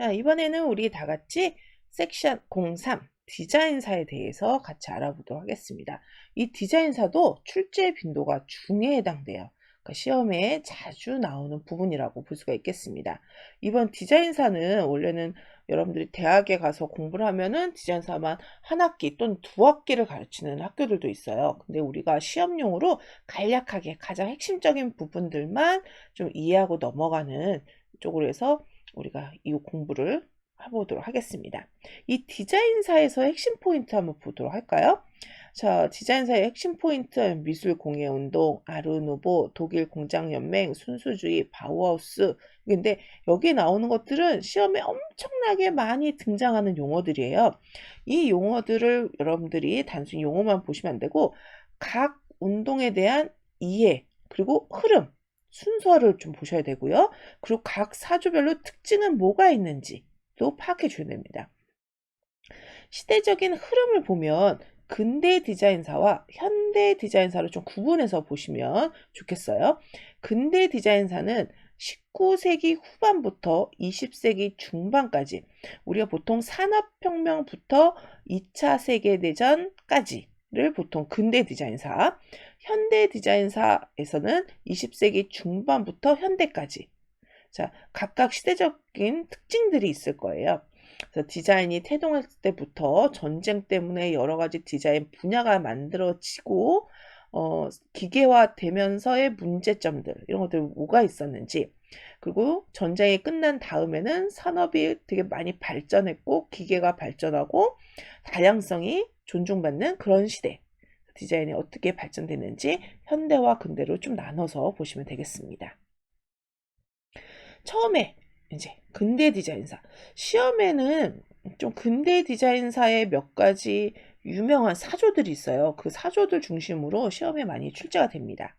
자, 이번에는 우리 다 같이 섹션 03 디자인사에 대해서 같이 알아보도록 하겠습니다. 이 디자인사도 출제 빈도가 중에 해당돼요. 그러니까 시험에 자주 나오는 부분이라고 볼 수가 있겠습니다. 이번 디자인사는 원래는 여러분들이 대학에 가서 공부를 하면은 디자인사만 한 학기 또는 두 학기를 가르치는 학교들도 있어요. 근데 우리가 시험용으로 간략하게 가장 핵심적인 부분들만 좀 이해하고 넘어가는 쪽으로 해서 우리가 이 공부를 해보도록 하겠습니다. 이 디자인사에서 핵심 포인트 한번 보도록 할까요? 자, 디자인사의 핵심 포인트, 미술 공예 운동, 아르누보, 독일 공장 연맹, 순수주의, 바우하우스. 근데 여기 나오는 것들은 시험에 엄청나게 많이 등장하는 용어들이에요. 이 용어들을 여러분들이 단순히 용어만 보시면 안 되고 각 운동에 대한 이해, 그리고 흐름, 순서를 좀 보셔야 되고요. 그리고 각 사조별로 특징은 뭐가 있는지도 파악해 줘야 됩니다. 시대적인 흐름을 보면 근대 디자인사와 현대 디자인사를 좀 구분해서 보시면 좋겠어요. 근대 디자인사는 19세기 후반부터 20세기 중반까지 우리가 보통 산업혁명부터 2차 세계대전까지를 보통 근대 디자인사, 현대 디자인사에서는 20세기 중반부터 현대까지. 자, 각각 시대적인 특징들이 있을 거예요. 그래서 디자인이 태동할 때부터 전쟁 때문에 여러 가지 디자인 분야가 만들어지고 기계화되면서의 문제점들 이런 것들 뭐가 있었는지, 그리고 전쟁이 끝난 다음에는 산업이 되게 많이 발전했고 기계가 발전하고 다양성이 존중받는 그런 시대, 디자인이 어떻게 발전됐는지 현대와 근대로 좀 나눠서 보시면 되겠습니다. 처음에 이제 근대 디자인사. 시험에는 좀 근대 디자인사의 몇 가지 유명한 사조들이 있어요. 그 사조들 중심으로 시험에 많이 출제가 됩니다.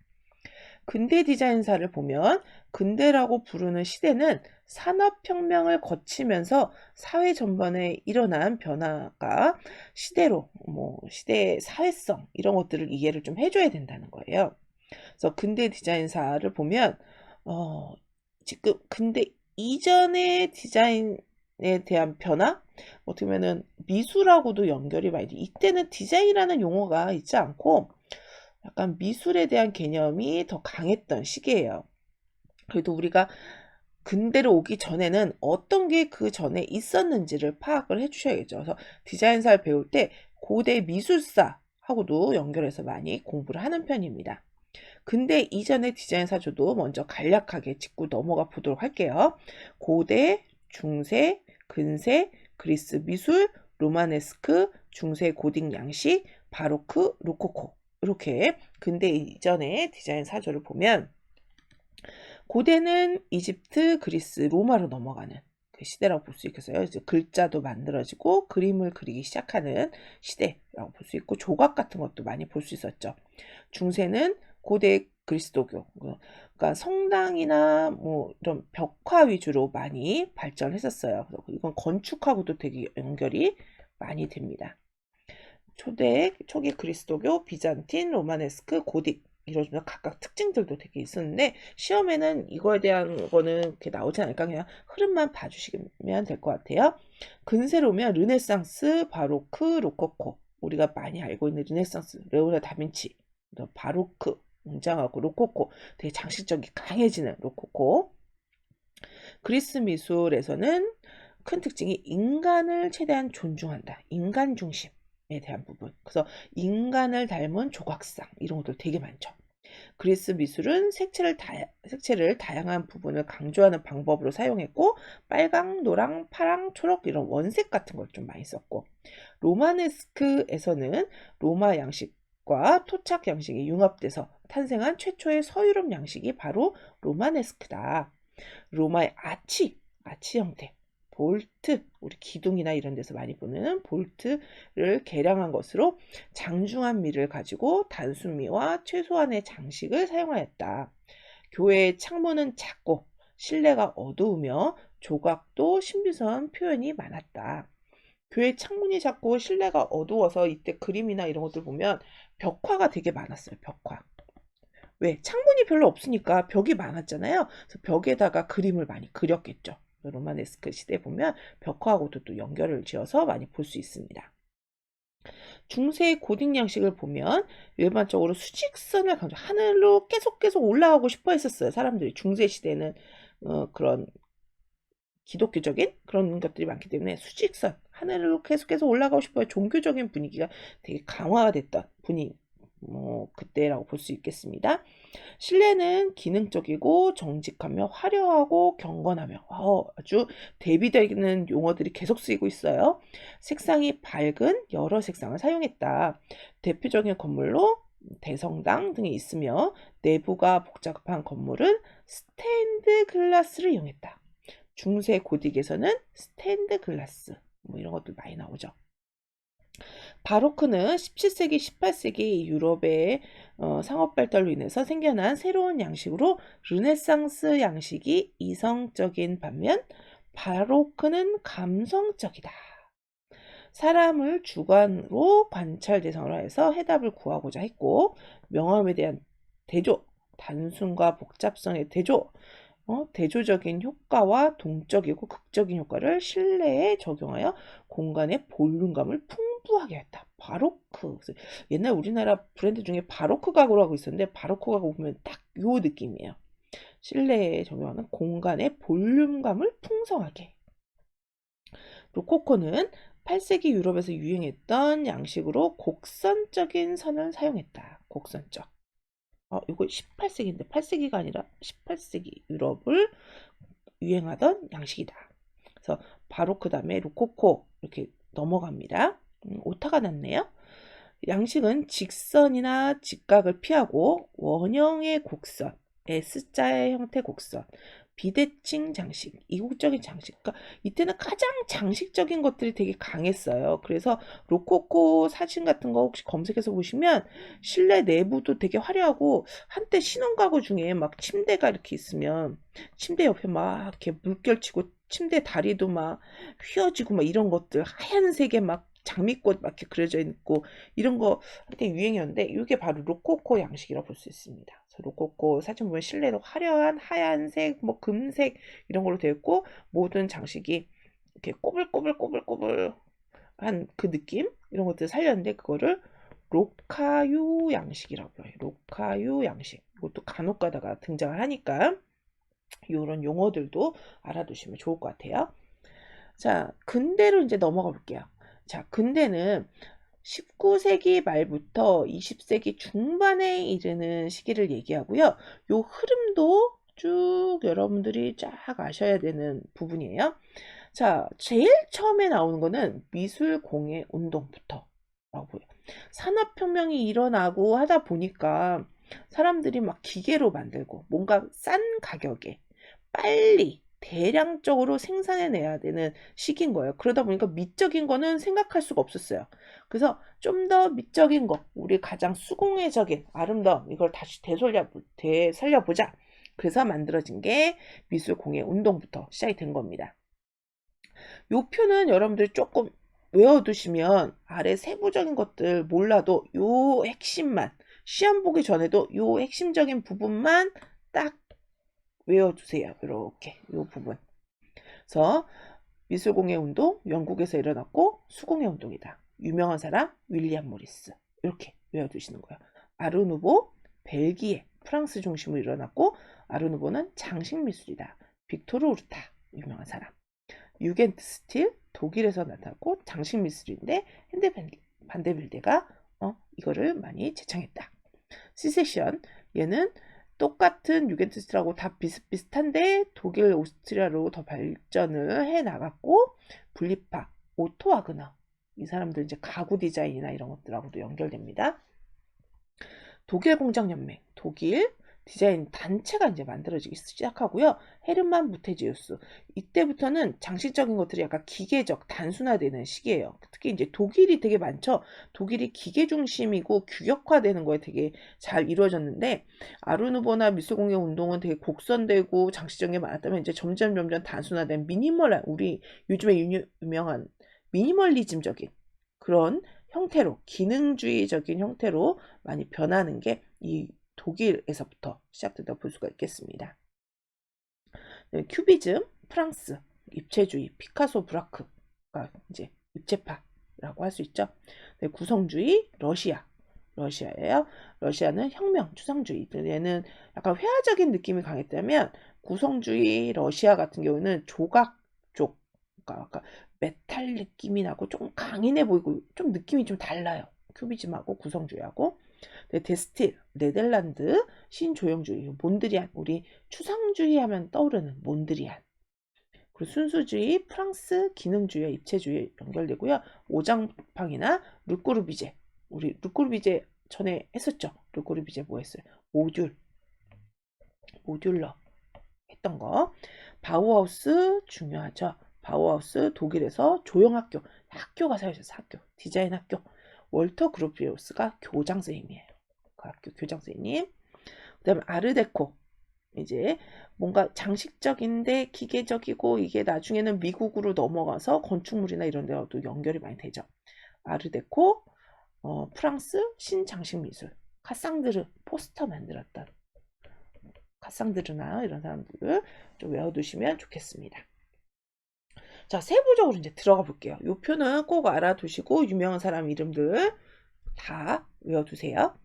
근대 디자인사를 보면 근대라고 부르는 시대는 산업혁명을 거치면서 사회 전반에 일어난 변화가 시대로 시대의 사회성 이런 것들을 이해를 좀 해줘야 된다는 거예요. 그래서 근대 디자인사를 보면 지금 근대 이전의 디자인에 대한 변화? 어떻게 보면은 미술하고도 연결이 많이 돼. 이때는 디자인이라는 용어가 있지 않고 약간 미술에 대한 개념이 더 강했던 시기예요. 그래도 우리가 근대로 오기 전에는 어떤 게 그 전에 있었는지를 파악을 해주셔야겠죠. 그래서 디자인사를 배울 때 고대 미술사하고도 연결해서 많이 공부를 하는 편입니다. 근데 이전의 디자인 사조도 먼저 간략하게 짚고 넘어가 보도록 할게요. 고대, 중세, 근세, 그리스 미술, 로마네스크, 중세 고딕 양식, 바로크, 로코코. 이렇게 근대 이전의 디자인 사조를 보면 고대는 이집트, 그리스, 로마로 넘어가는 그 시대라고 볼 수 있겠어요. 이제 글자도 만들어지고 그림을 그리기 시작하는 시대라고 볼 수 있고 조각 같은 것도 많이 볼 수 있었죠. 중세는 고대 그리스도교, 그러니까 성당이나 이런 벽화 위주로 많이 발전했었어요. 이건 건축하고도 되게 연결이 많이 됩니다. 초기 그리스도교, 비잔틴, 로마네스크, 고딕 이러면 각각 특징들도 되게 있었는데 시험에는 이거에 대한 거는 이렇게 나오지 않을까, 그냥 흐름만 봐주시면 될 것 같아요. 근세로면 르네상스, 바로크, 로코코, 우리가 많이 알고 있는 르네상스, 레오나르도 다빈치, 바로크, 웅장하고 로코코, 되게 장식적이 강해지는 로코코. 그리스 미술에서는 큰 특징이 인간을 최대한 존중한다. 인간 중심에 대한 부분. 그래서 인간을 닮은 조각상 이런 것도 되게 많죠. 그리스 미술은 색채를 다양한 부분을 강조하는 방법으로 사용했고 빨강, 노랑, 파랑, 초록 이런 원색 같은 걸 좀 많이 썼고, 로마네스크에서는 로마 양식과 토착 양식이 융합돼서 탄생한 최초의 서유럽 양식이 바로 로마네스크다. 로마의 아치 형태, 볼트, 우리 기둥이나 이런 데서 많이 보는 볼트를 개량한 것으로 장중한 미를 가지고 단순미와 최소한의 장식을 사용하였다. 교회의 창문은 작고 실내가 어두우며 조각도 신비스러운 표현이 많았다. 교회 창문이 작고 실내가 어두워서 이때 그림이나 이런 것들 보면 벽화가 되게 많았어요. 벽화. 왜? 창문이 별로 없으니까 벽이 많았잖아요. 그래서 벽에다가 그림을 많이 그렸겠죠. 로마네스크 시대 보면 벽화하고도 또 연결을 지어서 많이 볼 수 있습니다. 중세 고딕 양식을 보면 일반적으로 수직선을 강조, 하늘로 계속 올라가고 싶어 했었어요. 사람들이 중세 시대는 그런 기독교적인 그런 것들이 많기 때문에 수직선, 하늘로 계속 올라가고 싶어요. 종교적인 분위기가 되게 강화가 됐던 분위기, 그때라고 볼 수 있겠습니다. 실내는 기능적이고 정직하며 화려하고 경건하며 아주 대비되는 용어들이 계속 쓰이고 있어요. 색상이 밝은 여러 색상을 사용했다. 대표적인 건물로 대성당 등이 있으며 내부가 복잡한 건물은 스테인드 글라스를 이용했다. 중세 고딕에서는 스테인드 글라스 이런 것들 많이 나오죠. 바로크는 17세기, 18세기 유럽의 상업 발달로 인해서 생겨난 새로운 양식으로 르네상스 양식이 이성적인 반면 바로크는 감성적이다. 사람을 주관으로 관찰 대상으로 해서 해답을 구하고자 했고 명암에 대한 대조, 단순과 복잡성의 대조, 대조적인 효과와 동적이고 극적인 효과를 실내에 적용하여 공간의 볼륨감을 풍부하게 했다. 바로크. 옛날 우리나라 브랜드 중에 바로크 가구라고 있었는데 바로크 가구 보면 딱 요 느낌이에요. 실내에 적용하는 공간의 볼륨감을 풍성하게. 로코코는 8세기 유럽에서 유행했던 양식으로 곡선적인 선을 사용했다. 곡선적. 이거 18세기인데 8세기가 아니라 18세기 유럽을 유행하던 양식이다. 그래서 바로크 다음에 로코코 이렇게 넘어갑니다. 오타가 났네요. 양식은 직선이나 직각을 피하고 원형의 곡선, S자의 형태 곡선, 비대칭 장식, 이국적인 장식. 그러니까 이때는 가장 장식적인 것들이 되게 강했어요. 그래서 로코코 사진 같은 거 혹시 검색해서 보시면 실내 내부도 되게 화려하고 한때 신혼가구 중에 막 침대가 이렇게 있으면 침대 옆에 막 이렇게 물결치고 침대 다리도 막 휘어지고 막 이런 것들 하얀색에 막 장미꽃 막 이렇게 그려져 있고 이런 거 한때 유행이었는데 이게 바로 로코코 양식이라고 볼 수 있습니다. 그래서 로코코 사진 보면 실내도 화려한 하얀색, 뭐 금색 이런 걸로 되어 있고 모든 장식이 이렇게 꼬불꼬불한 그 느낌 이런 것들 살렸는데 그거를 로카유 양식이라고 해요. 로카유 양식. 이것도 간혹 가다가 등장을 하니까 이런 용어들도 알아두시면 좋을 것 같아요. 자, 근대로 이제 넘어가 볼게요. 자, 근대는 19세기 말부터 20세기 중반에 이르는 시기를 얘기하고요. 요 흐름도 쭉 여러분들이 쫙 아셔야 되는 부분이에요. 자, 제일 처음에 나오는 거는 미술공예 운동부터 라고 보여요. 산업혁명이 일어나고 하다 보니까 사람들이 막 기계로 만들고 뭔가 싼 가격에 빨리 대량적으로 생산해내야 되는 시기인 거예요. 그러다 보니까 미적인 거는 생각할 수가 없었어요. 그래서 좀 더 미적인 거, 우리 가장 수공예적인 아름다움, 이걸 다시 되살려보자. 그래서 만들어진 게 미술공예 운동부터 시작이 된 겁니다. 요 표는 여러분들 조금 외워두시면 아래 세부적인 것들 몰라도 요 핵심만, 시험 보기 전에도 요 핵심적인 부분만 딱 외워두세요. 이렇게 요 부분. 그래서 미술공예 운동 영국에서 일어났고 수공예 운동이다. 유명한 사람 윌리엄 모리스. 이렇게 외워두시는 거예요. 아르누보 벨기에 프랑스 중심으로 일어났고 아르누보는 장식 미술이다. 빅토르 우르타 유명한 사람. 유겐트 스틸 독일에서 나타났고 장식 미술인데 핸데 반데빌데가 이거를 많이 제창했다. 시세션 얘는 똑같은 유겐트스트라고 다 비슷비슷한데 독일, 오스트리아로 더 발전을 해 나갔고 분리파, 오토 와그너 이 사람들 이제 가구 디자인이나 이런 것들하고도 연결됩니다. 독일 공장연맹, 독일 디자인 단체가 이제 만들어지기 시작하고요. 헤르만 무테지우스 이때부터는 장식적인 것들이 약간 기계적 단순화되는 시기예요. 특히 이제 독일이 되게 많죠. 독일이 기계 중심이고 규격화되는 거에 되게 잘 이루어졌는데 아르누보나 미술공예 운동은 되게 곡선되고 장식적인 게 많았다면 이제 점점 단순화된 우리 요즘에 유명한 미니멀리즘적인 그런 형태로 기능주의적인 형태로 많이 변하는 게 이 독일에서부터 시작된다고 볼 수가 있겠습니다. 큐비즘 프랑스 입체주의, 피카소, 브라크가 이제 입체파라고 할 수 있죠. 네, 구성주의, 러시아예요. 러시아는 혁명, 추상주의. 얘는 약간 회화적인 느낌이 강했다면 구성주의 러시아 같은 경우는 조각 쪽, 그러니까 메탈 느낌이 나고 조금 강인해 보이고 좀 느낌이 좀 달라요. 큐비즘하고 구성주의하고. 네, 데스틸, 네덜란드, 신조형주의, 몬드리안, 우리 추상주의 하면 떠오르는 몬드리안. 그리고 순수주의, 프랑스, 기능주의와 입체주의 연결되고요. 오장팡이나 르꼬르비제, 우리 르꼬르비제 전에 했었죠. 르꼬르비제 뭐 했어요? 모듈러 했던 거. 바우하우스 중요하죠. 바우하우스 독일에서 조형학교, 학교가 사라졌어. 학교, 디자인 학교. 월터 그루피우스가 교장 선생님이에요. 그 학교 교장 선생님. 그다음에 아르데코. 이제 뭔가 장식적인데 기계적이고 이게 나중에는 미국으로 넘어가서 건축물이나 이런 데와도 연결이 많이 되죠. 아르데코, 프랑스 신장식 미술, 카상드르 포스터 만들었던 카상드르나 이런 사람들 좀 외워두시면 좋겠습니다. 자, 세부적으로 이제 들어가 볼게요. 이 표는 꼭 알아두시고 유명한 사람 이름들 다 외워두세요.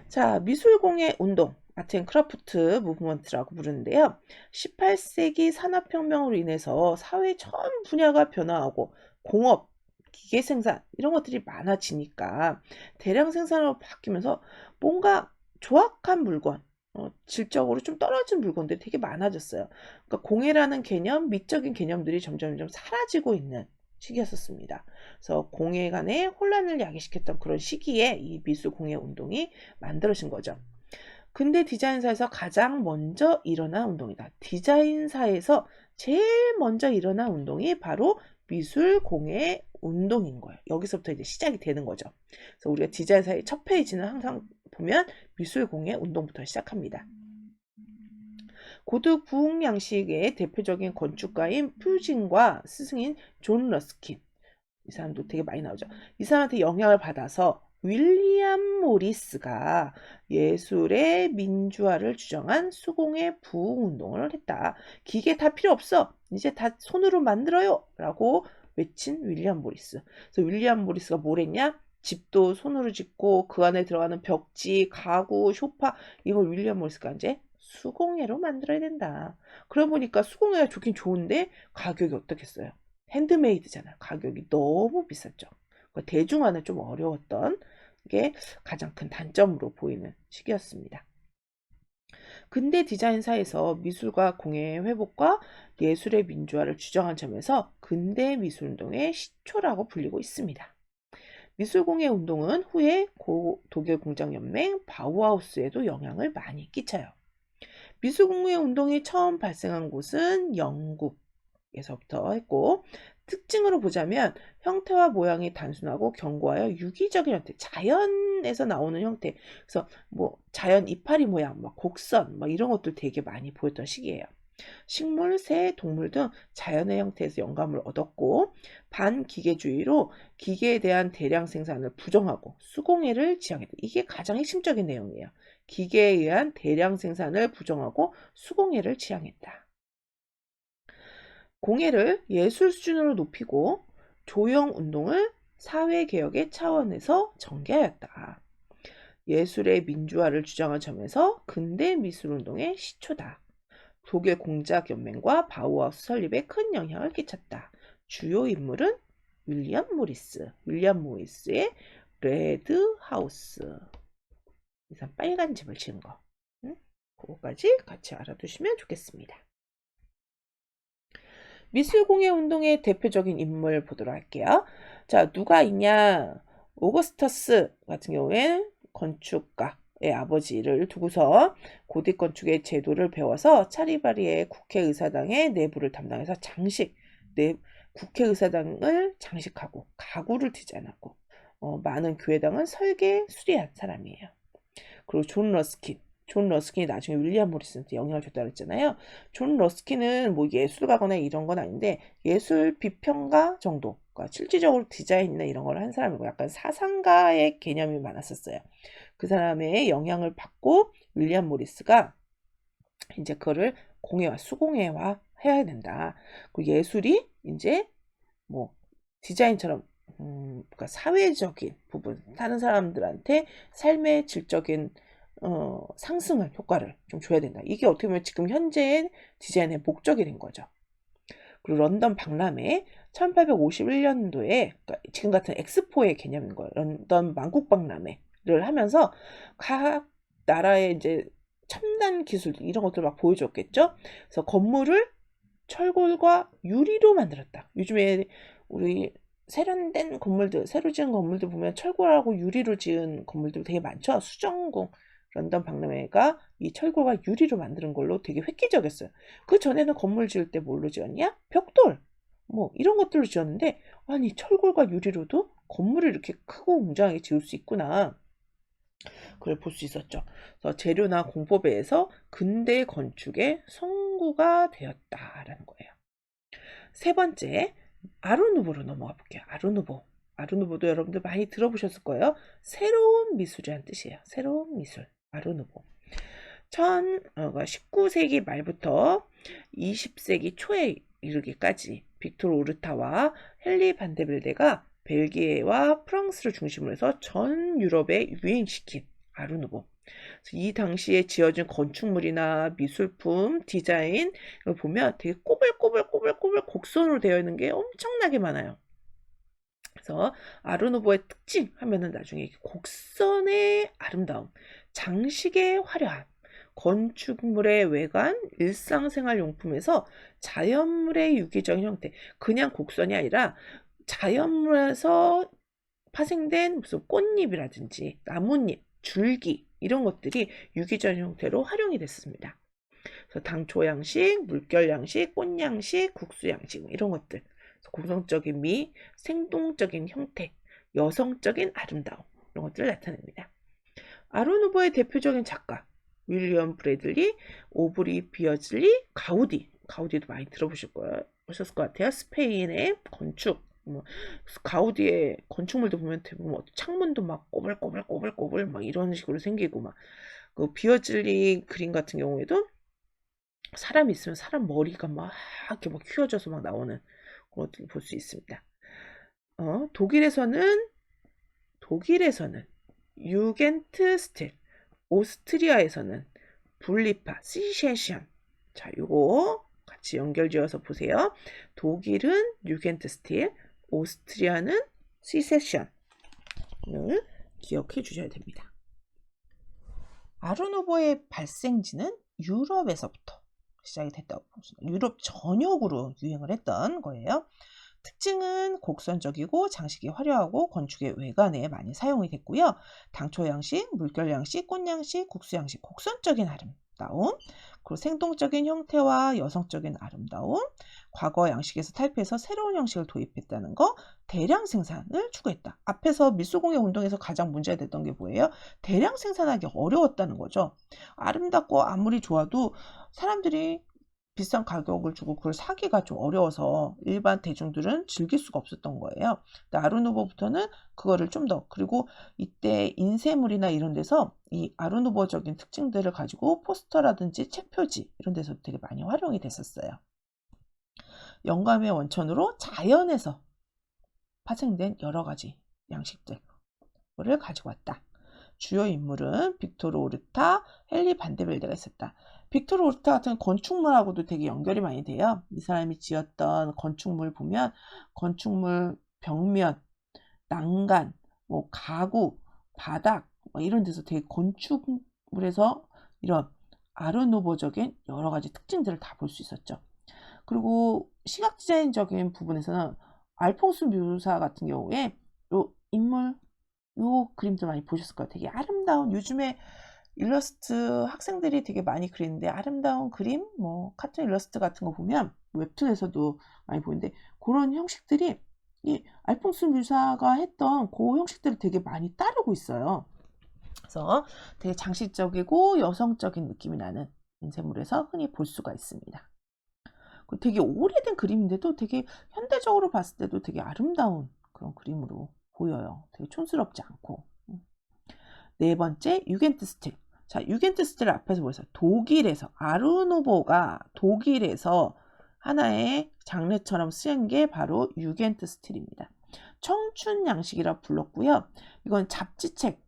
자, 미술공예 운동, 아트 앤 크라프트 무브먼트라고 부르는데요. 18세기 산업혁명으로 인해서 사회 전 분야가 변화하고 공업, 기계 생산 이런 것들이 많아지니까 대량 생산으로 바뀌면서 뭔가 조악한 물건, 질적으로 좀 떨어진 물건들이 되게 많아졌어요. 그러니까 공예라는 개념, 미적인 개념들이 점점 사라지고 있는 시기였었습니다. 그래서 공예 간의 혼란을 야기시켰던 그런 시기에 이 미술 공예 운동이 만들어진 거죠. 근대 디자인사에서 가장 먼저 일어난 운동이다. 디자인사에서 제일 먼저 일어난 운동이 바로 미술 공예 운동인 거예요. 여기서부터 이제 시작이 되는 거죠. 그래서 우리가 디자인사의 첫 페이지는 항상 보면 미술 공예 운동부터 시작합니다. 고드 부흥 양식의 대표적인 건축가인 퓨진과 스승인 존 러스킨. 이 사람도 되게 많이 나오죠. 이 사람한테 영향을 받아서 윌리엄 모리스가 예술의 민주화를 주장한 수공예 부흥 운동을 했다. 기계 다 필요 없어. 이제 다 손으로 만들어요. 라고 외친 윌리엄 모리스. 그래서 윌리엄 모리스가 뭘 했냐? 집도 손으로 짓고 그 안에 들어가는 벽지, 가구, 소파 이걸 윌리엄 모리스가 이제 수공예로 만들어야 된다. 그러고 보니까 수공예가 좋긴 좋은데 가격이 어떻겠어요? 핸드메이드잖아. 가격이 너무 비쌌죠. 대중화는 좀 어려웠던 게 가장 큰 단점으로 보이는 시기였습니다. 근대 디자인사에서 미술과 공예의 회복과 예술의 민주화를 주장한 점에서 근대 미술운동의 시초라고 불리고 있습니다. 미술공예 운동은 후에 독일 공장연맹 바우하우스에도 영향을 많이 끼쳐요. 미술공예 운동이 처음 발생한 곳은 영국에서부터 했고 특징으로 보자면 형태와 모양이 단순하고 견고하여 유기적인 형태, 자연에서 나오는 형태. 그래서 뭐 자연 이파리 모양, 막 곡선, 막 이런 것들 되게 많이 보였던 시기예요. 식물, 새, 동물 등 자연의 형태에서 영감을 얻었고 반기계주의로 기계에 대한 대량 생산을 부정하고 수공예를 지향했다. 이게 가장 핵심적인 내용이에요. 기계에 의한 대량 생산을 부정하고 수공예를 지향했다. 공예를 예술 수준으로 높이고 조형 운동을 사회개혁의 차원에서 전개하였다. 예술의 민주화를 주장한 점에서 근대 미술운동의 시초다. 독일 공작연맹과 바우하우스 설립에 큰 영향을 끼쳤다. 주요 인물은 윌리엄 모리스의 레드하우스. 이상 빨간 집을 지은 거. 그거까지 같이 알아두시면 좋겠습니다. 미술공예 운동의 대표적인 인물 보도록 할게요. 자, 누가 있냐? 오거스터스 같은 경우에 건축가의 아버지를 두고서 고대 건축의 제도를 배워서 차리바리의 국회의사당의 내부를 담당해서 국회의사당을 장식하고 가구를 디자인하고 많은 교회당은 설계 수리한 사람이에요. 그리고 존 러스킨이 나중에 윌리엄 모리슨한테 영향을 줬다고 그랬잖아요. 존 러스킨은 뭐 예술가거나 이런 건 아닌데 예술 비평가 정도, 그러니까 실질적으로 디자인이나 이런 걸 한 사람이고 약간 사상가의 개념이 많았었어요. 그 사람의 영향을 받고 윌리엄 모리스가 이제 그거를 공예와 수공예화 해야 된다. 그 예술이 이제 뭐 디자인처럼 그러니까 사회적인 부분, 다른 사람들한테 삶의 질적인 상승을 효과를 좀 줘야 된다. 이게 어떻게 보면 지금 현재의 디자인의 목적이 된 거죠. 그리고 런던 박람회 1851년도에 그러니까 지금 같은 엑스포의 개념인 거예요. 런던 만국 박람회를 하면서 각 나라의 이제 첨단 기술 이런 것들 막 보여줬겠죠. 그래서 건물을 철골과 유리로 만들었다. 요즘에 우리 세련된 건물들, 새로 지은 건물들 보면 철골하고 유리로 지은 건물들 되게 많죠. 수정궁, 런던 박람회가 이 철골과 유리로 만드는 걸로 되게 획기적이었어요. 그 전에는 건물 지을 때 뭘로 지었냐? 벽돌, 뭐 이런 것들로 지었는데 아니 철골과 유리로도 건물을 이렇게 크고 웅장하게 지을 수 있구나. 그걸 볼 수 있었죠. 그래서 재료나 공법에서 근대 건축의 성구가 되었다라는 거예요. 세 번째, 아르누보로 넘어가 볼게요. 아르누보. 아르누보도 여러분들 많이 들어보셨을 거예요. 새로운 미술이라는 뜻이에요. 새로운 미술. 아르누보. 19세기 말부터 20세기 초에 이르기까지 빅토르 오르타와 헨리 반데벨데가 벨기에와 프랑스를 중심으로 해서 전 유럽에 유행시킨 아르누보. 이 당시에 지어진 건축물이나 미술품, 디자인 이걸 보면 되게 꼬불꼬불 곡선으로 되어 있는 게 엄청나게 많아요. 그래서 아르누보의 특징 하면은 나중에 곡선의 아름다움, 장식의 화려함, 건축물의 외관, 일상생활 용품에서 자연물의 유기적인 형태, 그냥 곡선이 아니라 자연물에서 파생된 무슨 꽃잎이라든지 나뭇잎, 줄기 이런 것들이 유기적 형태로 활용이 됐습니다. 그래서 당초 양식, 물결 양식, 꽃 양식, 국수 양식 이런 것들. 고성적인 미, 생동적인 형태, 여성적인 아름다움 이런 것들을 나타냅니다. 아르누보의 대표적인 작가 윌리엄 브래들리, 오브리 비어즐리, 가우디. 가우디도 많이 들어보셨을 것 같아요. 스페인의 건축. 가우디의 건축물도 보면 대부분 창문도 막 꼬불꼬불 막 이런 식으로 생기고 막 그 비어즐리 그림 같은 경우에도 사람 있으면 사람 머리가 막 이렇게 막 휘어져서 막 나오는 그런 것들을 볼 수 있습니다. 독일에서는 유겐트 스틸, 오스트리아에서는 분리파, 시셰션. 자, 요거 같이 연결지어서 보세요. 독일은 유겐트 스틸, 오스트리아는 시세션을 기억해 주셔야 됩니다. 아르누보의 발생지는 유럽에서부터 시작이 됐다고 봅니다. 유럽 전역으로 유행을 했던 거예요. 특징은 곡선적이고 장식이 화려하고 건축의 외관에 많이 사용이 됐고요. 당초 양식, 물결 양식, 꽃 양식, 국수 양식, 곡선적인 아름다움, 그리고 생동적인 형태와 여성적인 아름다움, 과거 양식에서 탈피해서 새로운 형식을 도입했다는 거, 대량 생산을 추구했다. 앞에서 밀수공예 운동에서 가장 문제가 됐던 게 뭐예요? 대량 생산하기 어려웠다는 거죠. 아름답고 아무리 좋아도 사람들이 비싼 가격을 주고 그걸 사기가 좀 어려워서 일반 대중들은 즐길 수가 없었던 거예요. 근데 아르누보부터는 그거를 좀 더, 그리고 이때 인쇄물이나 이런 데서 이 아르누보적인 특징들을 가지고 포스터라든지 책표지 이런 데서 되게 많이 활용이 됐었어요. 영감의 원천으로 자연에서 파생된 여러 가지 양식들을 가지고 왔다. 주요 인물은 빅토르 오르타, 헨리 반데벨데가 있었다. 빅토르 오르타 같은 건축물하고도 되게 연결이 많이 돼요. 이 사람이 지었던 건축물 보면 건축물 벽면, 난간, 뭐 가구, 바닥 뭐 이런 데서 되게 건축물에서 이런 아르누보적인 여러 가지 특징들을 다 볼 수 있었죠. 그리고 시각 디자인적인 부분에서는 알퐁스 뮤사 같은 경우에 요 인물 요 그림들 많이 보셨을 거예요. 되게 아름다운 요즘에 일러스트 학생들이 되게 많이 그리는데 아름다운 그림, 뭐 카툰 일러스트 같은 거 보면 웹툰에서도 많이 보이는데 그런 형식들이 이 알퐁스 뮤사가 했던 그 형식들을 되게 많이 따르고 있어요. 그래서 되게 장식적이고 여성적인 느낌이 나는 인쇄물에서 흔히 볼 수가 있습니다. 되게 오래된 그림인데도 되게 현대적으로 봤을 때도 되게 아름다운 그런 그림으로 보여요. 되게 촌스럽지 않고. 네 번째, 유겐트 스틸. 자, 유겐트 스틸 앞에서 보세요. 독일에서, 아르누보가 독일에서 하나의 장르처럼 쓰인 게 바로 유겐트 스틸입니다. 청춘 양식이라 불렀고요. 이건 잡지책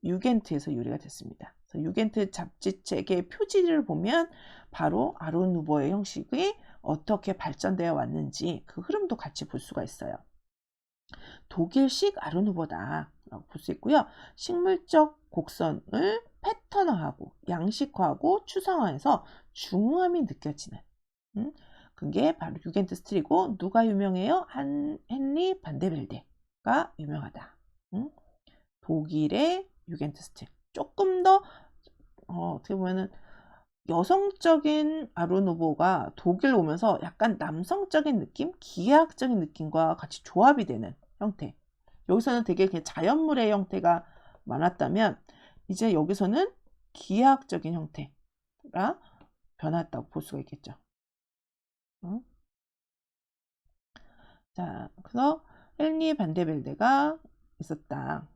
유겐트에서 유래가 됐습니다. 유겐트 잡지책의 표지를 보면 바로 아르누보의 형식이 어떻게 발전되어 왔는지 그 흐름도 같이 볼 수가 있어요. 독일식 아르누보다 라고 볼 수 있고요. 식물적 곡선을 패턴화하고 양식화하고 추상화해서 중후함이 느껴지는 그게 바로 유겐트 스틸이고, 누가 유명해요? 헨리 반데벨데가 유명하다. 독일의 유겐트 스틸. 조금 더 어떻게 보면은 여성적인 아르누보가 독일 오면서 약간 남성적인 느낌, 기하학적인 느낌과 같이 조합이 되는 형태. 여기서는 되게 그냥 자연물의 형태가 많았다면 이제 여기서는 기하학적인 형태라 변했다고 볼 수가 있겠죠. 자, 그래서 헨리 반데벨데가 있었다.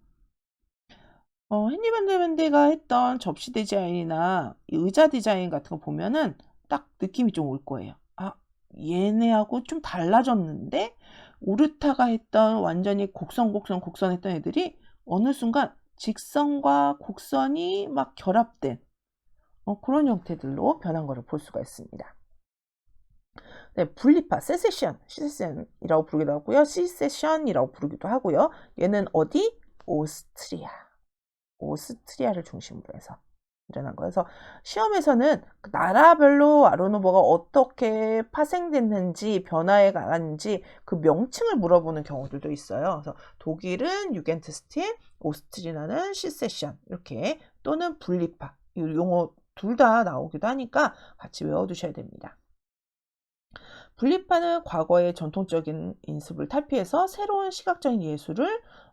헨리 반데벨데가 했던 접시 디자인이나 의자 디자인 같은 거 보면은 딱 느낌이 좀 올 거예요. 아, 얘네하고 좀 달라졌는데 오르타가 했던 완전히 곡선 했던 애들이 어느 순간 직선과 곡선이 막 결합된 그런 형태들로 변한 것을 볼 수가 있습니다. 네, 분리파, 세세션이라고 부르기도 하고요. 시세션이라고 부르기도 하고요. 얘는 어디? 오스트리아를 중심으로 해서 일어난 거예요. 그래서 시험에서는 그 나라별로 아르누보가 어떻게 파생됐는지, 변화해 가는지 그 명칭을 물어보는 경우들도 있어요. 그래서 독일은 유겐트 스틸, 오스트리아는 시세션 이렇게, 또는 분리파, 이 용어 둘 다 나오기도 하니까 같이 외워두셔야 됩니다. 분리파는 과거의 전통적인 인습을 탈피해서 새로운 시각적인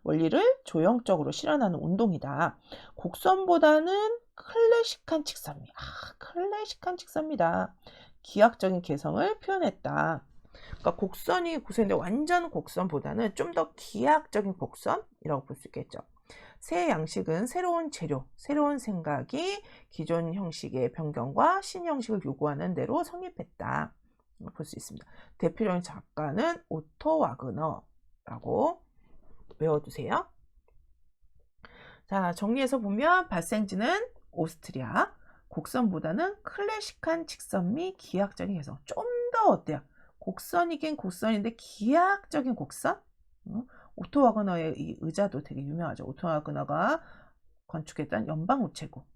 원리를 조형적으로 실현하는 운동이다. 곡선보다는 클래식한 직선입니다. 기하학적인 개성을 표현했다. 그러니까 곡선이 구성인데 완전 곡선보다는 좀 더 기하학적인 곡선이라고 볼 수 있겠죠. 새 양식은 새로운 재료, 새로운 생각이 기존 형식의 변경과 신형식을 요구하는 대로 성립했다. 볼 수 있습니다. 대표적인 작가는 오토 와그너라고 외워두세요. 자, 정리해서 보면 발생지는 오스트리아, 곡선보다는 클래식한 직선 및 기하학적인 개성. 좀 더 어때요? 곡선이긴 곡선인데 기하학적인 곡선? 오토 와그너의 이 의자도 되게 유명하죠. 오토 와그너가 건축했던 연방우체국.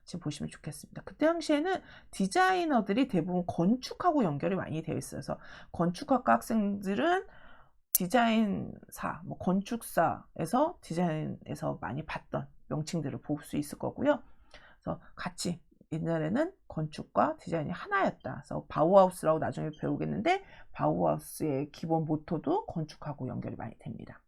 같이 보시면 좋겠습니다. 그때 당시에는 디자이너들이 대부분 건축하고 연결이 많이 되어 있어서 건축학과 학생들은 디자인사, 건축사에서 디자인에서 많이 봤던 명칭들을 볼 수 있을 거고요. 그래서 같이 옛날에는 건축과 디자인이 하나였다. 그래서 바우하우스라고 나중에 배우겠는데 바우하우스의 기본 모토도 건축하고 연결이 많이 됩니다.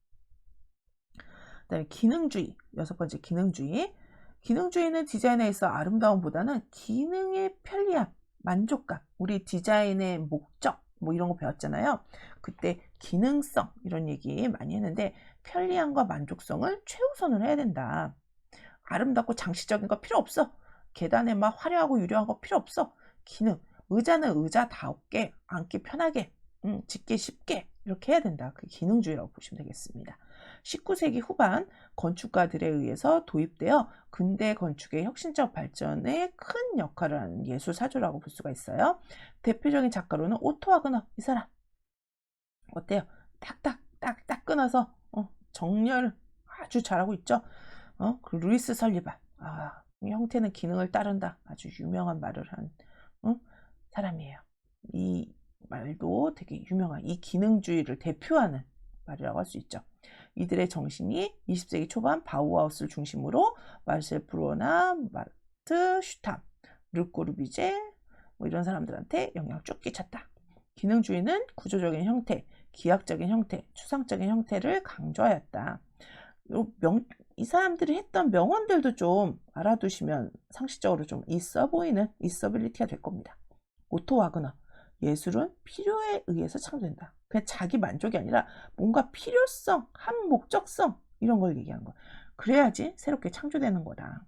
그다음에 기능주의, 6번째 기능주의. 기능주의는 디자인에 있어 아름다움보다는 기능의 편리함, 만족감, 우리 디자인의 목적 이런 거 배웠잖아요. 그때 기능성 이런 얘기 많이 했는데 편리함과 만족성을 최우선으로 해야 된다. 아름답고 장식적인 거 필요 없어. 계단에 막 화려하고 유려한 거 필요 없어. 기능, 의자는 의자다웠게, 앉기 편하게, 짓기 쉽게 이렇게 해야 된다. 그 기능주의라고 보시면 되겠습니다. 19세기 후반 건축가들에 의해서 도입되어 근대 건축의 혁신적 발전에 큰 역할을 하는 예술 사조라고 볼 수가 있어요. 대표적인 작가로는 오토 와그너, 이 사람 어때요? 딱딱 끊어서 정렬 아주 잘하고 있죠. 그리고 루이스 설리반, 형태는 기능을 따른다, 아주 유명한 말을 한 사람이에요. 이 말도 되게 유명한, 이 기능주의를 대표하는 말이라고 할 수 있죠. 이들의 정신이 20세기 초반 바우하우스를 중심으로 마르셀 프로나 마르트 슈탐, 르꼬르비제 이런 사람들한테 영향을 쭉 끼쳤다. 기능주의는 구조적인 형태, 기하학적인 형태, 추상적인 형태를 강조하였다. 이 사람들이 했던 명언들도 좀 알아두시면 상식적으로 좀 있어 보이는 있어빌리티가 될 겁니다. 오토 와그너, 예술은 필요에 의해서 창조된다. 그냥 자기 만족이 아니라 뭔가 필요성, 한 목적성 이런 걸 얘기하는 거야. 그래야지 새롭게 창조되는 거다.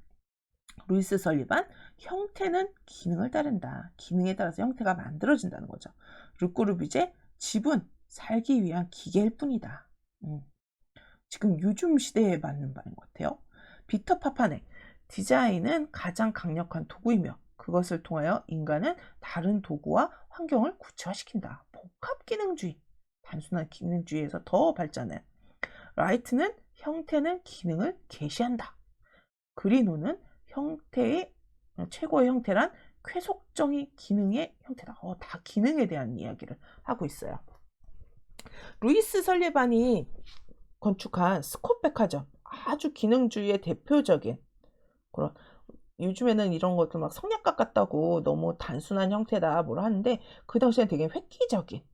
루이스 설리반, 형태는 기능을 따른다. 기능에 따라서 형태가 만들어진다는 거죠. 르꼬르비제, 집은 살기 위한 기계일 뿐이다. 지금 요즘 시대에 맞는 말인 것 같아요. 비터 파파넥, 디자인은 가장 강력한 도구이며 그것을 통하여 인간은 다른 도구와 환경을 구체화시킨다. 복합 기능주의, 단순한 기능주의에서 더 발전해. 라이트는 형태는 기능을 계시한다. 그리노는 형태의 최고의 형태란 쾌속정의 기능의 형태다. 다 기능에 대한 이야기를 하고 있어요. 루이스 설리반이 건축한 스콧 백화점, 아주 기능주의의 대표적인 그런, 요즘에는 이런 것들 막 성냥갑 같다고 너무 단순한 형태다 뭐라 하는데 그 당시엔 되게 획기적인,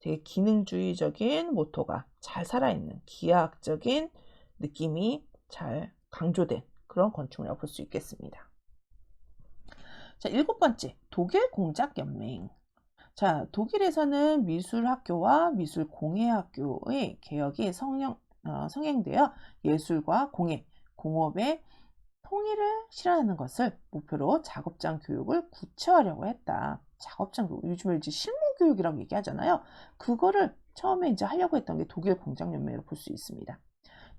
되게 기능주의적인 모토가 잘 살아있는 기하학적인 느낌이 잘 강조된 그런 건축이라고 볼 수 있겠습니다. 자, 7번째, 독일 공작 연맹. 자, 독일에서는 미술학교와 미술공예학교의 개혁이 성행되어 예술과 공예, 공업의 통일을 실현하는 것을 목표로 작업장 교육을 구체화하려고 했다. 작업장 교육, 요즘에 이제 실무 교육이라고 얘기하잖아요. 그거를 처음에 이제 하려고 했던 게 독일 공작연맹으로 볼 수 있습니다.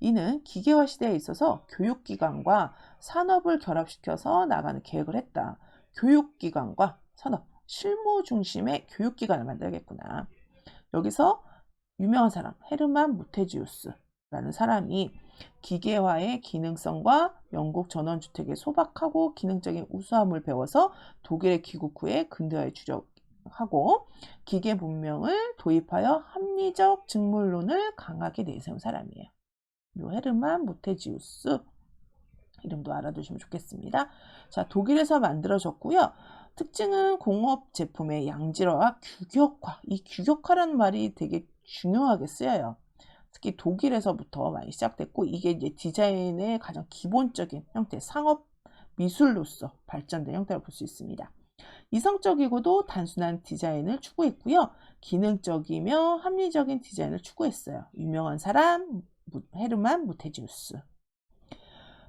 이는 기계화 시대에 있어서 교육기관과 산업을 결합시켜서 나가는 계획을 했다. 교육기관과 산업, 실무 중심의 교육기관을 만들겠구나. 여기서 유명한 사람, 헤르만 무테지우스라는 사람이 기계화의 기능성과 영국 전원주택의 소박하고 기능적인 우수함을 배워서 독일에 귀국 후에 근대화에 주력하고 기계 문명을 도입하여 합리적 직물론을 강하게 내세운 사람이에요. 요 헤르만 무테지우스 이름도 알아두시면 좋겠습니다. 자, 독일에서 만들어졌고요. 특징은 공업 제품의 양질화와 규격화. 이 규격화라는 말이 되게 중요하게 쓰여요. 특히 독일에서부터 많이 시작됐고 이게 이제 디자인의 가장 기본적인 형태, 상업 미술로서 발전된 형태를 볼 수 있습니다. 이성적이고도 단순한 디자인을 추구했고요. 기능적이며 합리적인 디자인을 추구했어요. 유명한 사람 헤르만 무테지우스.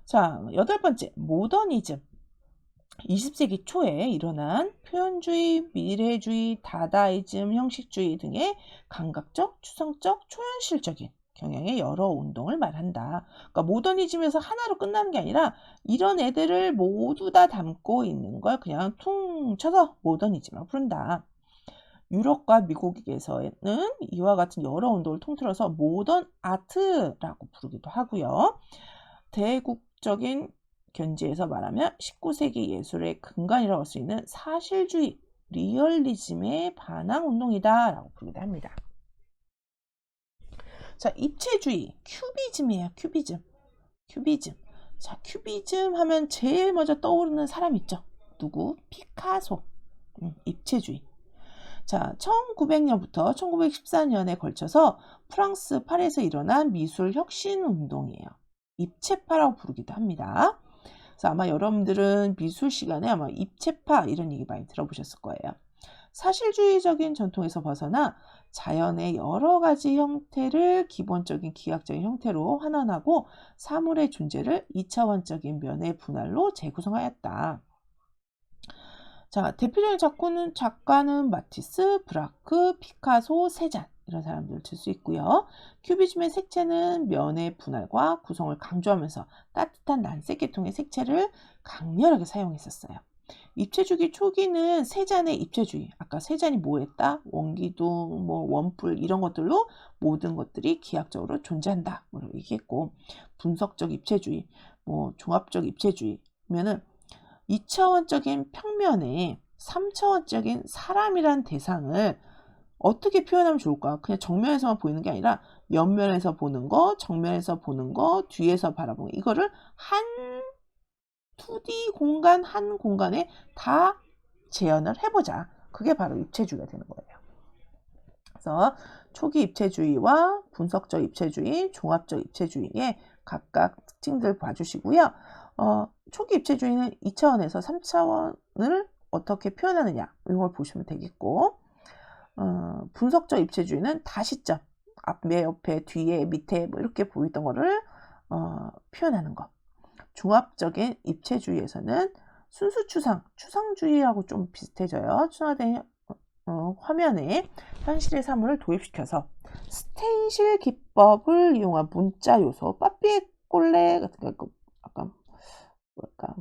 자, 8번째, 모더니즘. 20세기 초에 일어난 표현주의, 미래주의, 다다이즘, 형식주의 등의 감각적, 추상적, 초현실적인 경향의 여러 운동을 말한다. 그러니까 모더니즘에서 하나로 끝나는 게 아니라 이런 애들을 모두 다 담고 있는 걸 그냥 퉁 쳐서 모더니즘이라고 부른다. 유럽과 미국에서는 이와 같은 여러 운동을 통틀어서 모던 아트라고 부르기도 하고요. 대국적인 견지에서 말하면 19세기 예술의 근간이라고 할 수 있는 사실주의, 리얼리즘의 반항 운동이다 라고 부르기도 합니다. 자, 입체주의, 큐비즘이에요. 큐비즘. 자, 큐비즘 하면 제일 먼저 떠오르는 사람 있죠. 누구? 피카소. 입체주의. 자, 1900년부터 1914년에 걸쳐서 프랑스 파리에서 일어난 미술 혁신 운동이에요. 입체파라고 부르기도 합니다. 그래서 아마 여러분들은 미술 시간에 아마 입체파 이런 얘기 많이 들어보셨을 거예요. 사실주의적인 전통에서 벗어나 자연의 여러 가지 형태를 기본적인 기하학적인 형태로 환원하고 사물의 존재를 2차원적인 면의 분할로 재구성하였다. 자, 대표적인 작가는 마티스, 브라크, 피카소, 세잔 이런 사람들을 들 수 있고요. 큐비즘의 색채는 면의 분할과 구성을 강조하면서 따뜻한 난색 계통의 색채를 강렬하게 사용했었어요. 입체주의 초기는 세잔의 입체주의, 아까 세잔이 뭐 했다? 원기둥, 뭐 원뿔 이런 것들로 모든 것들이 기하학적으로 존재한다 뭐 얘기했고, 분석적 입체주의, 뭐 종합적 입체주의면은 2차원적인 평면에 3차원적인 사람이란 대상을 어떻게 표현하면 좋을까? 그냥 정면에서만 보이는 게 아니라 옆면에서 보는 거, 정면에서 보는 거, 뒤에서 바라보는 거, 이거를 한 2D 공간, 한 공간에 다 재현을 해보자. 그게 바로 입체주의가 되는 거예요. 그래서 초기 입체주의와 분석적 입체주의, 종합적 입체주의의 각각 특징들 봐주시고요. 초기 입체주의는 2차원에서 3차원을 어떻게 표현하느냐 이걸 보시면 되겠고, 분석적 입체주의는 다시점, 앞에, 옆에, 뒤에, 밑에 뭐 이렇게 보이던 거를 표현하는 것. 종합적인 입체주의에서는 순수 추상주의하고 좀 비슷해져요. 추상화된 화면에 현실의 사물을 도입시켜서 스테인실 기법을 이용한 문자 요소, 빠삐에 꼴레 같은 거, 약간 뭐랄까,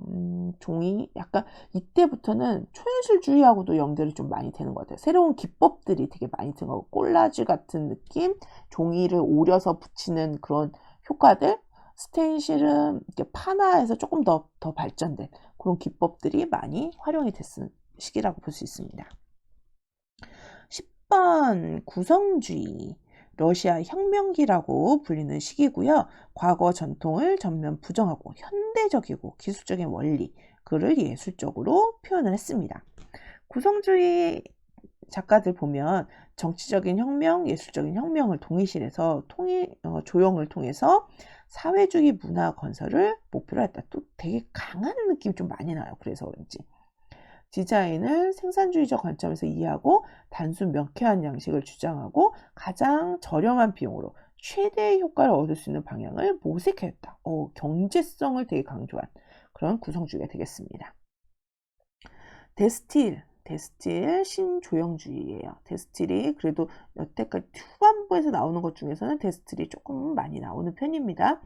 종이, 약간 이때부터는 초현실주의하고도 연결이 좀 많이 되는 것 같아요. 새로운 기법들이 되게 많이 드는 거고, 콜라주 같은 느낌, 종이를 오려서 붙이는 그런 효과들, 스테인실은 이렇게 판화에서 조금 더 발전된 그런 기법들이 많이 활용이 됐을 시기라고 볼 수 있습니다. 10번 구성주의. 러시아 혁명기라고 불리는 시기고요. 과거 전통을 전면 부정하고 현대적이고 기술적인 원리, 그를 예술적으로 표현을 했습니다. 구성주의 작가들 보면 정치적인 혁명, 예술적인 혁명을 동일시해서 조형을 통해서 사회주의 문화 건설을 목표로 했다. 또 되게 강한 느낌이 좀 많이 나요. 그래서 그런지. 디자인을 생산주의적 관점에서 이해하고 단순 명쾌한 양식을 주장하고 가장 저렴한 비용으로 최대의 효과를 얻을 수 있는 방향을 모색했다. 경제성을 되게 강조한 그런 구성주의가 되겠습니다. 데스틸 신조형주의예요. 데스틸이 그래도 여태까지 후반부에서 나오는 것 중에서는 데스틸이 조금 많이 나오는 편입니다.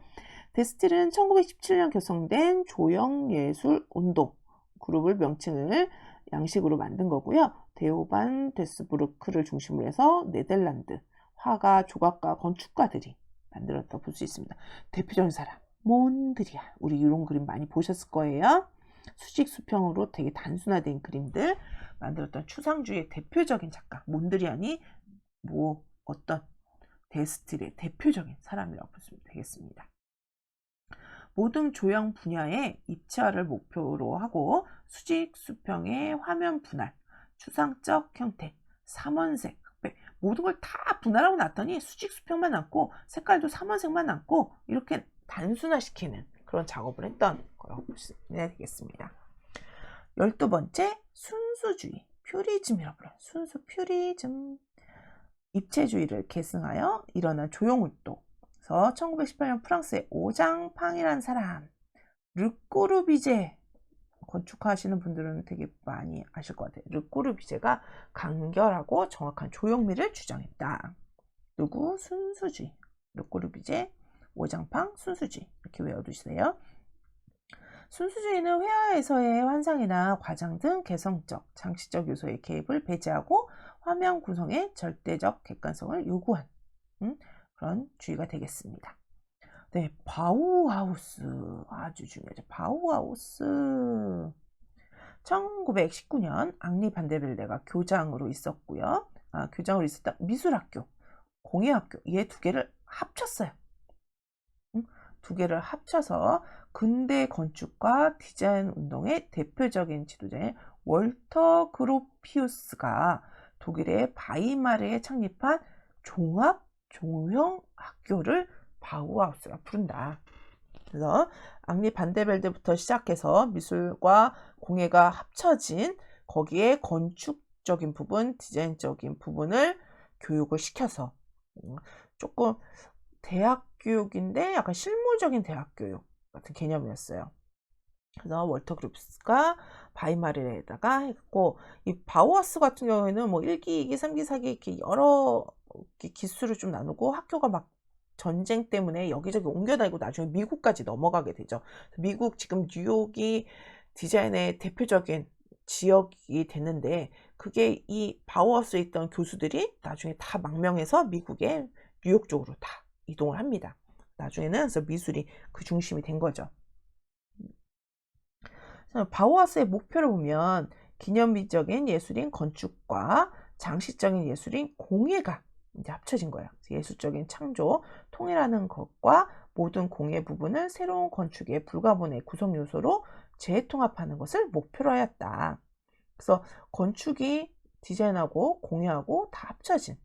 데스틸은 1917년 결성된 조형예술 운동 그룹을 명칭을 양식으로 만든 거고요. 데오반 데스부르크를 중심으로 해서 네덜란드 화가, 조각가, 건축가들이 만들었다고 볼 수 있습니다. 대표적인 사람 몬드리안, 우리 이런 그림 많이 보셨을 거예요. 수직 수평으로 되게 단순화된 그림들 만들었던 추상주의의 대표적인 작가 몬드리안이 어떤 데스틸의 대표적인 사람이라고 보시면 되겠습니다. 모든 조형 분야의 입체화를 목표로 하고 수직 수평의 화면 분할, 추상적 형태, 삼원색, 흑백 모든 걸 다 분할하고 났더니 수직 수평만 남고 색깔도 삼원색만 남고 이렇게 단순화시키는 그런 작업을 했던 거라고 보시면 되겠습니다. 12번째 순수주의, 퓨리즘이라고 불러요. 순수 퓨리즘. 입체주의를 계승하여 일어난 조형활동. 그래서 1918년 프랑스의 오장팡이라는 사람, 르꼬르비제, 건축하시는 분들은 되게 많이 아실 것 같아요. 르꼬르비제가 간결하고 정확한 조형미를 주장했다. 누구? 순수주의. 르꼬르비제, 오장팡, 순수주의. 이렇게 외워두세요. 순수주의는 회화에서의 환상이나 과장 등 개성적, 장치적 요소의 개입을 배제하고 화면 구성의 절대적 객관성을 요구한 그런 주의가 되겠습니다. 네, 바우하우스 아주 중요하죠. 바우하우스 1919년 앙리 반데벨레가 교장으로 있었고요. 교장으로 있었다. 미술학교, 공예학교 얘 두 개를 합쳤어요. 두 개를 합쳐서 근대 건축과 디자인 운동의 대표적인 지도자인 월터 그로피우스가 독일의 바이마르에 창립한 종합 조형 학교를 바우하우스라 부른다. 그래서 앙리 반데벨데부터 시작해서 미술과 공예가 합쳐진 거기에 건축적인 부분, 디자인적인 부분을 교육을 시켜서 조금 대학 교육인데 약간 실무적인 대학 교육 같은 개념이었어요. 그래서 월터 그룹스가 바이마르에다가 했고, 이 바우하우스 같은 경우에는 뭐 1기, 2기, 3기, 4기 이렇게 여러 기수를 좀 나누고 학교가 막 전쟁 때문에 여기저기 옮겨 다니고 나중에 미국까지 넘어가게 되죠. 미국 지금 뉴욕이 디자인의 대표적인 지역이 됐는데 그게 이 바우하우스에 있던 교수들이 나중에 다 망명해서 미국의 뉴욕 쪽으로 다 이동을 합니다. 나중에는 그래서 미술이 그 중심이 된 거죠. 바우하우스의 목표를 보면 기념비적인 예술인 건축과 장식적인 예술인 공예가 이제 합쳐진 거예요. 예술적인 창조, 통일하는 것과 모든 공예 부분을 새로운 건축의 불가분의 구성 요소로 재통합하는 것을 목표로 하였다. 그래서 건축이 디자인하고 공예하고 다 합쳐진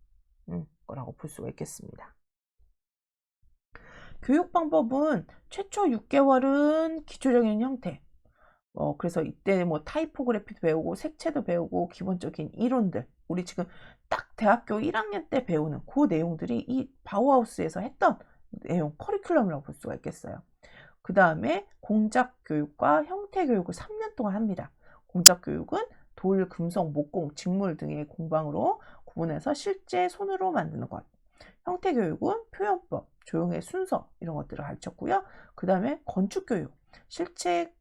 거라고 볼 수가 있겠습니다. 교육 방법은 최초 6개월은 기초적인 형태, 그래서 이때 뭐 타이포그래피도 배우고 색채도 배우고 기본적인 이론들, 우리 지금 딱 대학교 1학년 때 배우는 그 내용들이 이 바우하우스에서 했던 내용, 커리큘럼이라고 볼 수가 있겠어요. 그 다음에 공작 교육과 형태 교육을 3년 동안 합니다. 공작 교육은 돌, 금속, 목공, 직물 등의 공방으로 구분해서 실제 손으로 만드는 것. 형태 교육은 표현법, 조형의 순서 이런 것들을 가르쳤고요. 그 다음에 건축 교육, 실제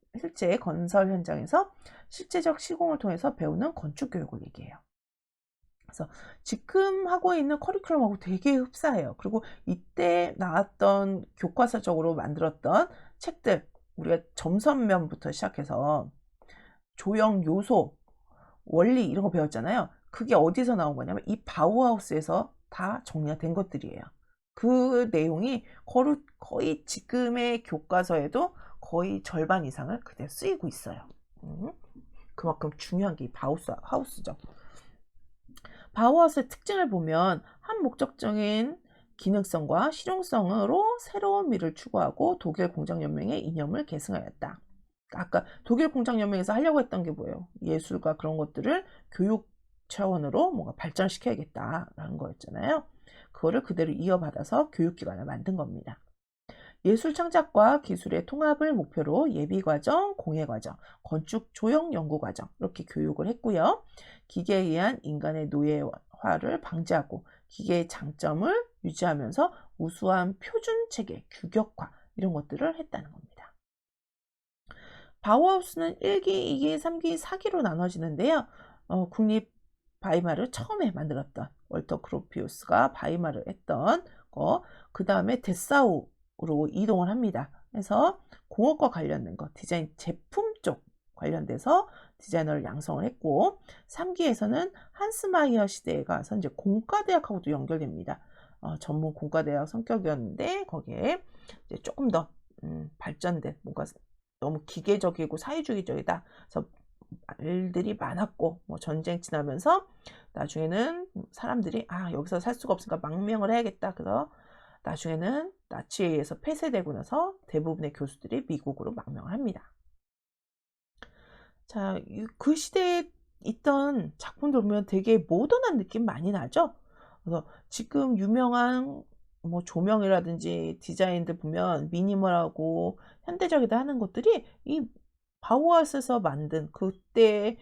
건설 현장에서 실제적 시공을 통해서 배우는 건축 교육을 얘기해요. 그래서 지금 하고 있는 커리큘럼하고 되게 흡사해요. 그리고 이때 나왔던 교과서적으로 만들었던 책들, 우리가 점선면부터 시작해서 조형 요소, 원리 이런 거 배웠잖아요. 그게 어디서 나온 거냐면 이 바우하우스에서 다 정리가 된 것들이에요. 그 내용이 거의 지금의 교과서에도 거의 절반 이상을 그대로 쓰이고 있어요. 그만큼 중요한 게 이 바우하우스죠. 바우하우스의 특징을 보면 한 목적적인 기능성과 실용성으로 새로운 미를 추구하고 독일 공장연맹의 이념을 계승하였다. 아까 독일 공장연맹에서 하려고 했던 게 뭐예요? 예술과 그런 것들을 교육 차원으로 뭔가 발전시켜야겠다라는 거였잖아요. 그거를 그대로 이어받아서 교육기관을 만든 겁니다. 예술 창작과 기술의 통합을 목표로 예비과정, 공예과정, 건축 조형 연구과정 이렇게 교육을 했고요. 기계에 의한 인간의 노예화를 방지하고 기계의 장점을 유지하면서 우수한 표준체계, 규격화 이런 것들을 했다는 겁니다. 바우하우스는 1기, 2기, 3기, 4기로 나눠지는데요. 국립 바이마르 처음에 만들었던 월터 크로피우스가 바이마르 했던 거, 그 다음에 데사우로 이동을 합니다. 그래서 공업과 관련된 거, 디자인 제품 쪽 관련돼서 디자이너를 양성을 했고, 3기에서는 한스마이어 시대에 가서 이제 공과대학하고도 연결됩니다. 전문 공과대학 성격이었는데 거기에 이제 조금 더 발전된 뭔가 너무 기계적이고 사회주의적이다. 그래서 말들이 많았고 뭐 전쟁 지나면서 나중에는 사람들이 여기서 살 수가 없으니까 망명을 해야겠다. 그래서 나중에는 나치에 의해서 폐쇄되고 나서 대부분의 교수들이 미국으로 망명을 합니다. 자, 그 시대에 있던 작품들 보면 되게 모던한 느낌 많이 나죠? 그래서 지금 유명한 뭐 조명이라든지 디자인들 보면 미니멀하고 현대적이다 하는 것들이 이 바우하우스에서 만든 그때의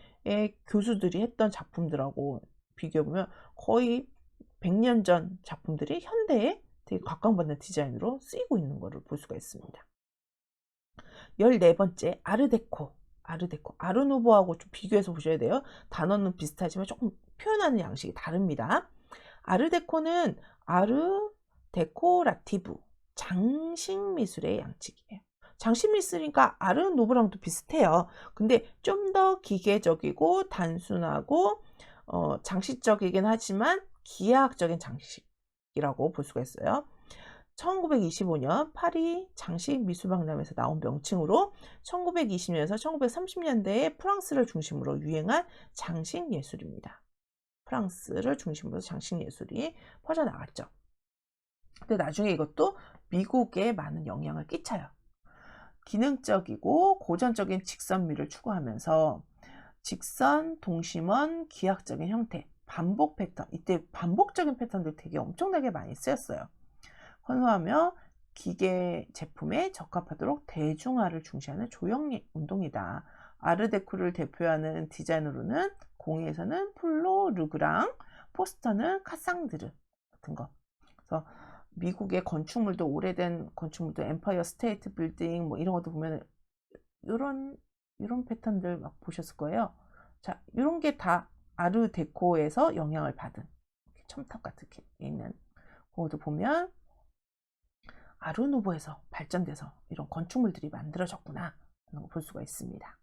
교수들이 했던 작품들하고 비교해보면 거의 100년 전 작품들이 현대에 되게 각광받는 디자인으로 쓰이고 있는 것을 볼 수가 있습니다. 14번째, 아르데코. 아르누보하고 좀 비교해서 보셔야 돼요. 단어는 비슷하지만 조금 표현하는 양식이 다릅니다. 아르데코는 아르 데코라티브, 장식 미술의 양식이에요. 장식 미술이니까 아르누보랑도 비슷해요. 근데 좀 더 기계적이고 단순하고 장식적이긴 하지만 기하학적인 장식이라고 볼 수가 있어요. 1925년 파리 장식미술박람회에서 나온 명칭으로 1920년에서 1930년대에 프랑스를 중심으로 유행한 장식예술입니다. 프랑스를 중심으로 장식예술이 퍼져나갔죠. 근데 나중에 이것도 미국에 많은 영향을 끼쳐요. 기능적이고 고전적인 직선미를 추구하면서 직선, 동심원, 기하학적인 형태, 반복 패턴, 이때 반복적인 패턴들 되게 엄청나게 많이 쓰였어요. 선호하며 기계 제품에 적합하도록 대중화를 중시하는 조형 운동이다. 아르데코를 대표하는 디자인으로는 공예에서는 플로, 르그랑, 포스터는 카상드르 같은 거. 그래서 미국의 건축물도 오래된 건축물도 엠파이어 스테이트 빌딩 뭐 이런 것도 보면 이런 패턴들 막 보셨을 거예요. 자, 이런 게 다 아르데코에서 영향을 받은 첨탑 같은 게 있는 그것도 보면 아르누보에서 발전돼서 이런 건축물들이 만들어졌구나 하는 걸 볼 수가 있습니다.